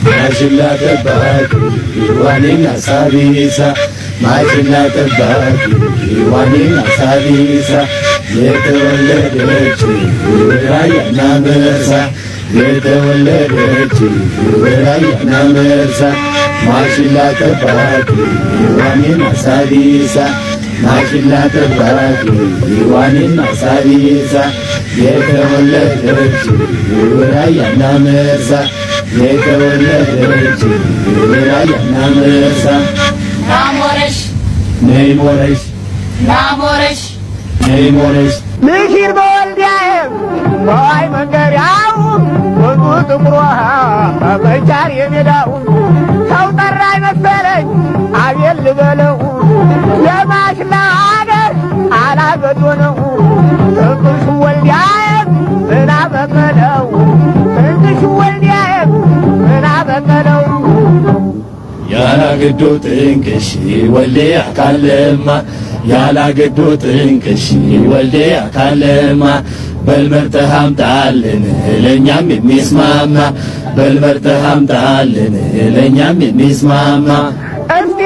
ማሽላ ጠባቂ ዋኔና ሳቢሳ ማሽላ ጠባቂ ዋኔና ሳቢሳ የተወለደች ራያና መርሳ የተወለደች ራያና መርሳ ማሽላ ጠባቂ ዋኔና ሳቢሳ ማሽላ ጠባቂ ዋኔና ሳቢሳ የተወለደች ራያና መርሳ የተወለደች ራያና መርሳ ናሞረሽ ነይሞረሽ ናሞረሽ ነይሞረሽ ምሽር በወልዲያዬ በዋይ መንገሪያው ወንዙ ጥቁር ውሃ በጃር የሜዳው ሰው ጠራኝ መሰለኝ አቤል ልበለው የማሽላ አገር አላገዶ ነው ትንቅሹ ወልዲያዬ ምን አበቀለው ትንቅሹ ወልዲያዬ ምን አበቀለው ያላገዶ ጥንቅሽ ወልዴ አካለማ ያላገዶ ጥንቅሽ ወልዴ አካለማ በልመርተህ አምጣልን ለኛም የሚስማማ በልመርተህ አምጣልን ለኛም የሚስማማ እስቲ